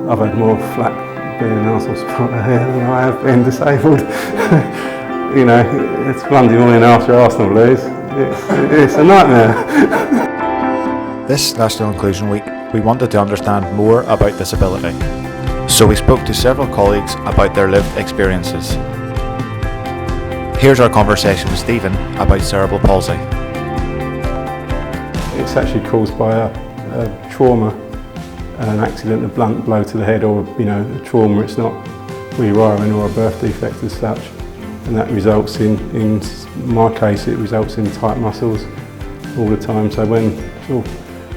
I've had more flack being an Arsenal supporter here than I have being disabled. You know, it's Monday morning after Arsenal lose. It's a nightmare. This National Inclusion Week, we wanted to understand more about disability. So we spoke to several colleagues about their lived experiences. Here's our conversation with Stephen about cerebral palsy. It's actually caused by a trauma, an accident, a blunt blow to the head, or a trauma. It's not rewiring or a birth defect as such, and that results in my case, it results in tight muscles all the time. So when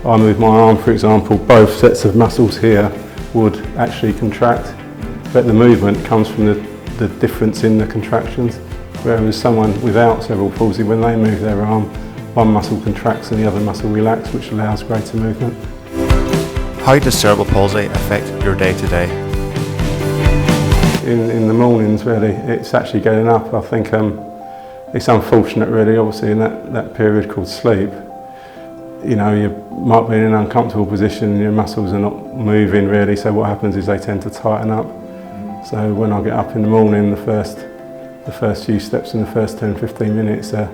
I move my arm, for example, both sets of muscles here would actually contract, but the movement comes from the difference in the contractions. Whereas someone without cerebral palsy, when they move their arm, one muscle contracts and the other muscle relaxes, which allows greater movement. How does cerebral palsy affect your day-to-day? In the mornings, really, it's actually getting up. I think it's unfortunate, really, obviously, in that period called sleep. You know, you might be in an uncomfortable position and your muscles are not moving, really, so what happens is they tend to tighten up. So when I get up in the morning, the first few steps in the first 10-15 minutes, the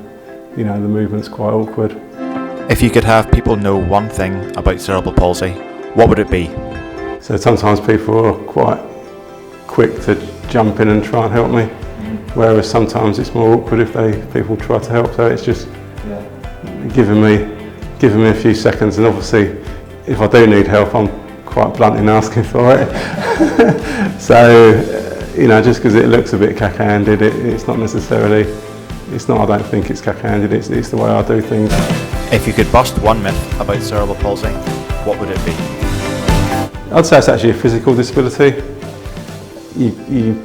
movement's quite awkward. If you could have people know one thing about cerebral palsy, what would it be? So sometimes people are quite quick to jump in and try and help me, whereas sometimes it's more awkward if people try to help. So it's just giving me a few seconds, and obviously if I do need help, I'm quite blunt in asking for it. So just because it looks a bit cack-handed, it's not necessarily. I don't think it's cack-handed. It's the way I do things. If you could bust one myth about cerebral palsy, what would it be? I'd say it's actually a physical disability.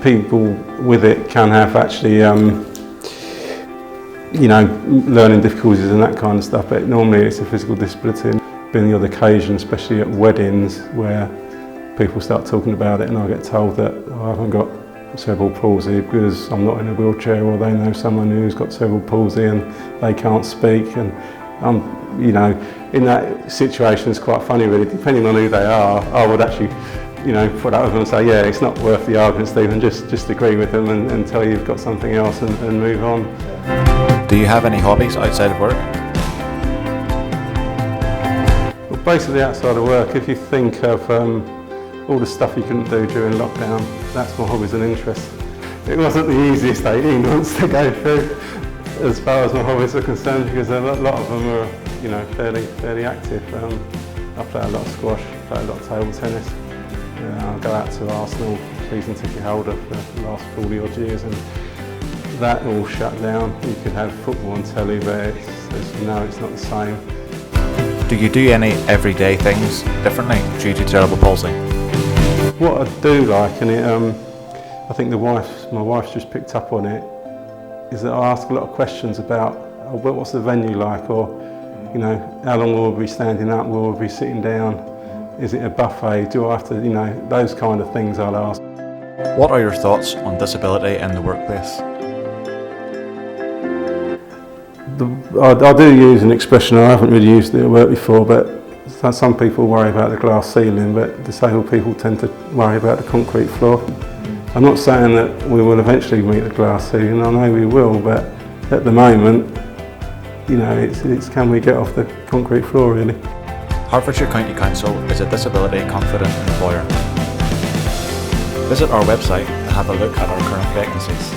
People with it can have actually, learning difficulties and that kind of stuff, but normally it's a physical disability. Been the odd occasion, especially at weddings, where people start talking about it and I get told that I haven't got cerebral palsy because I'm not in a wheelchair, or they know someone who's got cerebral palsy and they can't speak. And in that situation, it's quite funny, really. Depending on who they are, I would actually put up with them and say, yeah, it's not worth the argument, Stephen, just agree with them and tell you you've got something else and move on. Do you have any hobbies outside of work? Well, basically outside of work, if you think of all the stuff you couldn't do during lockdown, that's my hobbies and interests. It wasn't the easiest 18 months to go through as far as my hobbies are concerned, because a lot of them are fairly active. I play a lot of squash, play a lot of table tennis. I go out to Arsenal, season ticket holder for the last 40 odd years, and that all shut down. You could have football on telly, but as you know, it's not the same. Do you do any everyday things differently due to cerebral palsy? What I do like, and I think my wife's just picked up on it, is that I ask a lot of questions about what's the venue like, or how long will we be standing up, will we be sitting down, is it a buffet, do I have to, those kind of things I'll ask. What are your thoughts on disability in the workplace? I do use an expression, I haven't really used it at work before, but some people worry about the glass ceiling, but disabled people tend to worry about the concrete floor. I'm not saying that we will eventually meet the glass ceiling, I know we will, but at the moment, it's can we get off the concrete floor, really. Hertfordshire County Council is a disability confident employer. Visit our website to have a look at our current vacancies.